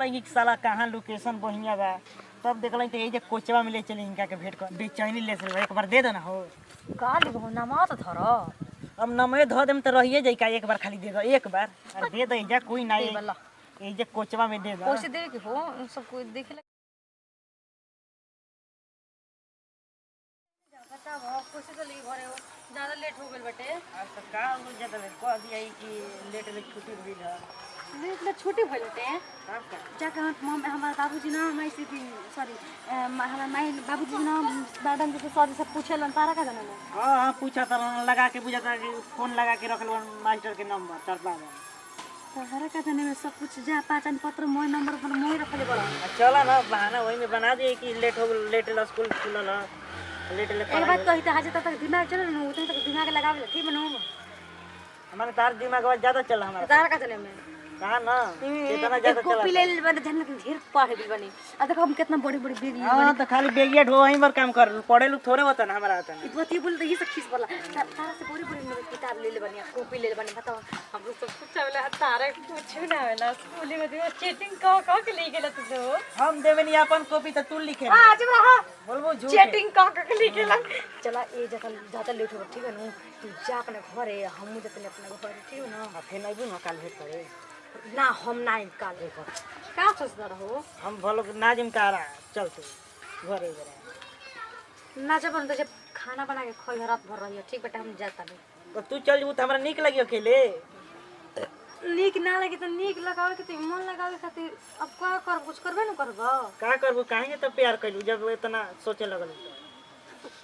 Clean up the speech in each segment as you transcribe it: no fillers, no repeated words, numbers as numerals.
कि साला कहाँ लोकेशन बढ़िया बा तब देखल तो यही कोचवा में ले चले इनका के भेंट कर बेचैनी ले चल एक बार दे दो ना हो का लेबो नमा तो धर अब नमे धो देम तो रहिए जाई का एक बार खाली दे दो एक बार और दे दो इजा कोई ना दे वाला ये कोचवा में दे दो कैसे दे के हो सब कोई देखे ले बताओ कैसे तो ली घरे हो ज्यादा लेट हो गेल बटे अब तो का हो ज्यादा कह दिया कि लेट ले छुट्टी भइल है लेट ले छुट्टी भइल बटे तब का जाके हम हमारे बाबूजी ना मैं से सॉरी हमारे माई बाबूजी ना मैडम जी से सॉरी सब पूछेलन तारा का जाने हां पूछा त लगा के बुझा कि फोन लगा के रखल मास्टर के नंबर तरपा तारा का जाने में सब कुछ जा पहचान पत्र मोबाइल नंबर पर मोई रखले बड़ा चला ना बहाना वही में बना दिए कि लेट हो लेट स्कूल खुलल लेट ले एक बात कही त हाजे तक दिमाग चले न उतने तक दिमाग लगावे ठीक बनू हमारे तार दिमाग आवाज ज्यादा चल हमारा तारा का जाने में कहां ना इतना ज्यादा चला कॉपी ले बने जन ढेर पढ़े भी बनी आ देखो हम कितना बड़ी बड़ी बेगी हां तो खाली बेगिया ढो वहीं पर काम कर पढ़े लोग थोड़े होता ना हमारा होता ना इतवती बोल तो ये सब खीस बोला तारा से बड़ी बड़ी मेरे किताब ले बनी कॉपी ले बनी बताओ हम लोग सब कुछ वाला तारा कुछ ना वाला स्कूल में तो चीटिंग का के ले गेला तू हम देवेनी अपन कॉपी तो तू लिखे हां आज रहा बोलबो झूठ चीटिंग का के ले गेला चला ए जगह ज्यादा लेट हो ठीक है ना तू जा अपने घरे हम जतने अपने घर ठीक है ना फिर नहीं भी ना काल भेट करे ना हम ना निकाल का सोचता रहो हम भलो नाजिम का रहा चलते घरे घरे ना जब तो जब खाना बना के खोई रात भर रही ठीक बेटा हम जाता नहीं तो तू चल जू तो हमरा नीक लगी अकेले नीक ना लगे तो नीक लगावे के तो मन लगावे खातिर अब का कर कुछ करबे न करबो का करबो काहे त प्यार कइलू जब इतना सोचे लगल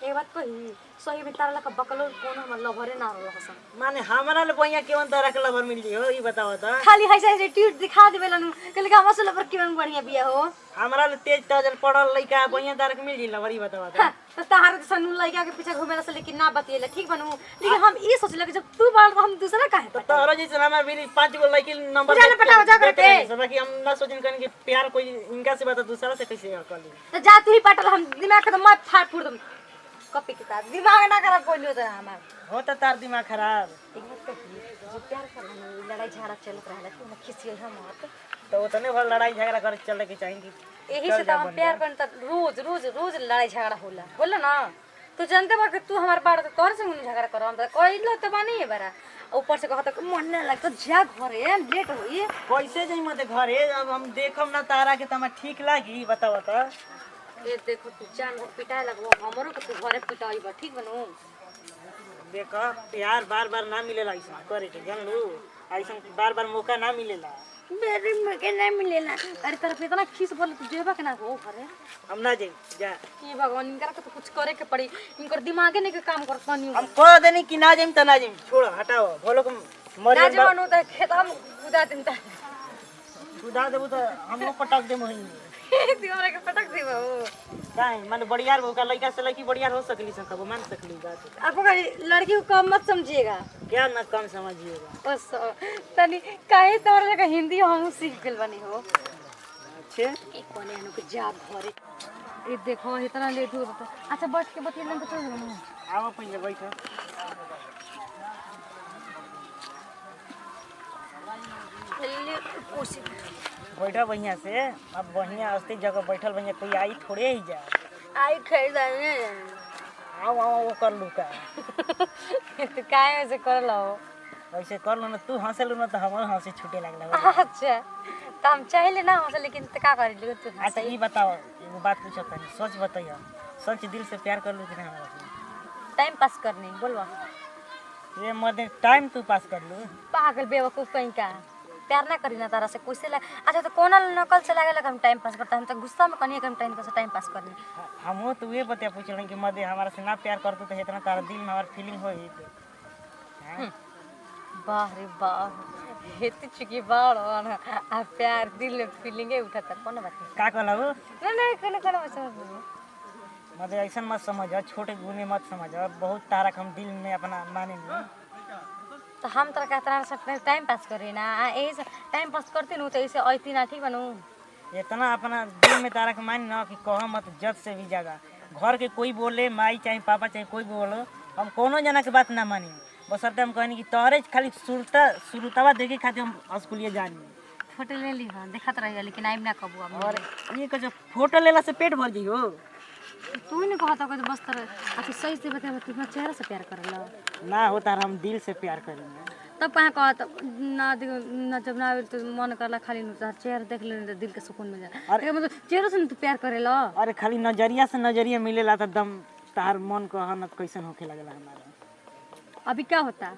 ए बात कही सही में तारा लका बकलो कोन हम लभरे ना रहो हसन माने हमरा ले बइया केवन तरह के लवर मिल जी हो ई बताओ त खाली है से ट्यूट दिखा देबेलन कल का मसला पर केवन बढ़िया बिया हो हमरा ले तेज तजल पढ़ल लइका बइया तरह के मिल जी लवर ई बताओ त तो तार के सनु लइका के पीछे घुमेला से लेकिन ना बतिएला ठीक बनू लेकिन हम ई सोचले कि जब तू बाल हम दूसरा काहे तो तोरो जैसे हमरा भी 5 गो लइकी नंबर जाने पटा जा करते सब कि हम ना सोचन कन कि प्यार कोई इनका से बता दूसरा से कैसे कर ली तो जा तू ही पटल हम दिमाग के मैं फाड़ फूड़ दूं कॉपी किताब दिमाग ना खराब कोई होता हमार होता तार दिमाग खराब एक बात कही जो प्यार कर लड़ाई झगड़ा चलत रहला तू ना खिसियो हम मत तो उतने भर लड़ाई झगड़ा कर चले के चाहिए यही से तो हम प्यार करन त रोज रोज रोज लड़ाई झगड़ा होला बोला ना तू जानते बा कि तू हमार बाड़ तो तोर से झगड़ा कर हम त कोइलो तो बानी है बरा ऊपर से कहत मन ना लगत जा घरे लेट होई कैसे जाई मते घरे अब हम देखम ना तारा के तमा ठीक लागी बताओ त ए देखो तू जान वो पिटाए लगबो हमरो के तू घरे पिटाई बा ठीक बनू देखो प्यार बार-बार ना मिलेला ऐसा करे के जान लू ऐसा बार-बार मौका ना मिलेला मेरे मगे नहीं मिलेला अरे तरफ इतना खीस बोल तू देबा के ना हो घरे हम ना जाई जा ये भगवान इनकर के तो कुछ करे के पड़ी इनकर दिमागे नहीं के काम करता नहीं हम कह देनी कि ना जाई त ना जाई छोड़ हटाओ बोलो को मर ना जवान होता है खेत हम उदा दिन ता सुधा देबू त हमो पटक दे मोही दिमाग के पटक देबो काहे माने बढ़ियार हो का लड़का से लड़की बढ़ियार हो सकली से कब मान सकली बात आपको लड़की को कम मत समझिएगा क्या ना कम समझिएगा बस तनी काहे तोर लगा हिंदी हम सीख गेल बनी हो अच्छे एक कोने अनु के जा घरे ये देखो इतना लेट हो रहा अच्छा बैठ के बतियलन तो चल बनू आओ पहिले बैठो बैठा बढ़िया से अब बढ़िया अस्ती जगह बैठल बढ़िया कोई आई थोड़े ही जा आई खरीदाने आओ आओ वो कर लू का तो काहे ऐसे कर लो ऐसे कर लो ना तू हंसलू ना तो हमारे हंसी छूटे लगला अच्छा तो हम चाहिले ना हंस लेकिन तो का करी तू अच्छा ये बताओ एगो बात पूछो तनी सच बताइए सच दिल से प्यार कर लू कि ना हमरा से टाइम पास करनी बोलवा ये मर्दे टाइम तू पास कर लू पागल बेवकूफ कहीं का प्यार ना करी ना तारा से कैसे अच्छा तो कोना नकल से लागेला हम टाइम पास करता हम तो गुस्सा में कनी हम टाइम पास करनी हम तो ये बतिया पूछलन कि मर्दे हमारा से ना प्यार करतू तो इतना तारा दिल में हमार फीलिंग होई वाह रे वाह हेती चुकी बाड़ आ प्यार दिल में फीलिंग उठाता कौन बात का कहला वो नहीं कोनो समझ मर्दे ऐसा मत समझ छोटे गुने मत समझ बहुत तारा हम दिल में अपना माने तो हम तरह का तरह से टाइम पास करी ना ऐसे टाइम पास करती न तो ऐसे ऐती ना ठीक बनू इतना अपना दिल में तारा के मान ना कि कह मत जज से भी ज्यादा घर के कोई बोले माई चाहे पापा चाहे कोई बोलो हम कोनो जना के बात ना मानी बस हम कहनी कि तोहरे खाली शुरुतवा देखे खातिर हम स्कूलिए जानी फोटो ले ली हां देखत रही लेकिन आइम ना कबू अब और ये का जो फोटो लेला से पेट भर जी हो। तू ही ने कहत कि बस तर अच्छा सही से बता तू अपना चेहरा से प्यार करला ना हो तार हम दिल से प्यार करेंगे। तब कहाँ कहत ना जब ना आवेल तो मन करला खाली तार चेहरा देख ले तो दिल के सुकून मिल जाला। अरे मतलब चेहरा से तू प्यार करेला। अरे खाली नजरिया से नजरिया मिलेला तो दम तार मन को हनत कैसन होखे लगला हमारा। अभी क्या होता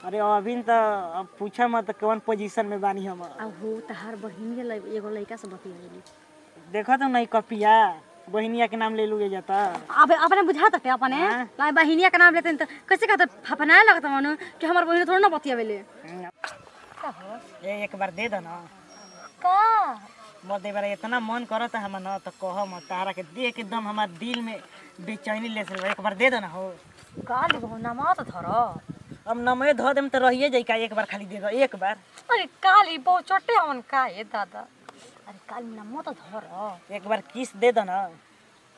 अरे अभी तो अब पूछा मत कौन पोजीशन में बानी हम। अब हो तहार बहिनी एगो लड़का से बतियावेली देखा तो नहीं कपिया बहनिया के नाम ले लूगे जाता। अब अपने बुझा तटे अपने ला बहिनिया का नाम लेते तो कैसे कहते फफनाए लगता मानो कि हमार बहिनी थोड़ा ना बतियावेले। का हो ए एक बार दे दो ना। का मत दे बार इतना मन करत है हम ना तो कह मत तारा के देख के एकदम हमार दिल में बेचैनी ले चल। एक बार दे दो ना हो। का लिखो नामा तो धरो अब नमे धो देम तो रहिए जाई का। एक बार खाली दे दो एक बार। अरे काली बहु चोटे हमन का ये दादा अरे काली नामा तो धरो एक बार किस दे दो ना।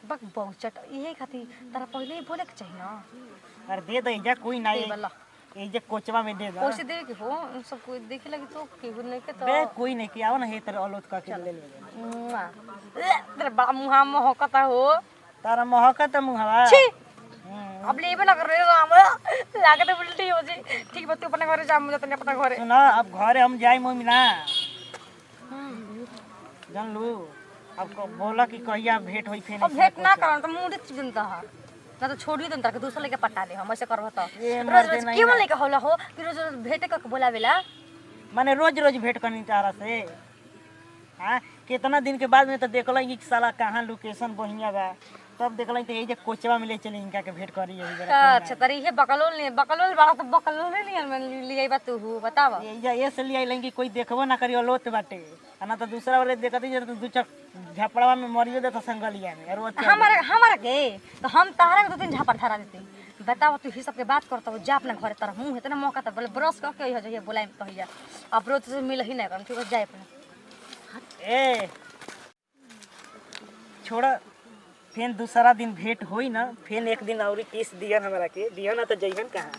बक बहु चट यही खाती तारा पहले ही बोले के चाहिए ना। अरे दे दो इजा कोई नहीं वाला ये कोचवा में दे दो। कैसे दे के हो सब कोई देखे लगी तो केहू नहीं के तो बे कोई नहीं कि आओ ना हे तेरे अलोत का के ले ले। तेरे बड़ा मुहा महकता हो तारा महकत मुहवा। छी अब लेबे ना कर रे राम लागत उल्टी हो जी। ठीक बा तू अपने घरे जा मुझे तने अपना घरे सुना अब घरे हम जाई मम्मी ना जान लू। अब बोला कि कहिया भेंट होई फेन। अब भेंट ना करन तो मुंह चिंता है ना तो छोड़ी दन ताके दूसरा लेके पटा ले हम ऐसे करब त ये रोज रोज क्यों लेके होला हो कि रोज रोज भेंट क बोलावेला माने रोज रोज भेंट करनी तारा से। हाँ कितना दिन के बाद में तो देखल कि साला कहाँ लोकेशन बढ़िया बा तब देखल तो यही कोचवा में ले चले इनका के भेंट करी यही जरा। अच्छा तरी ये बकलोल बड़ा तो बकलोल नहीं मैं ले बा तू बतावा ये से ले आई कि कोई देखबो ना करी अलोत बाटे ना तो दूसरा वाले देखत जे तो दू चक झपड़वा में मरियो देता संगलिया में। और हमारा के तो हम तारा के दो तीन झापड़ धरा देते बताओ तू ही सबके बात करता हो जा अपना घर तरफ मुंह इतना मौका तो बोले ब्रश करके हो जाइए बोलाए कहिया अब रोज से मिल ही नहीं कर ठीक है जाए अपने ए छोड़ा फिर दूसरा दिन भेंट होई ना फिर एक दिन और किस दियन हमरा के दियन ना तो जइहन कहाँ।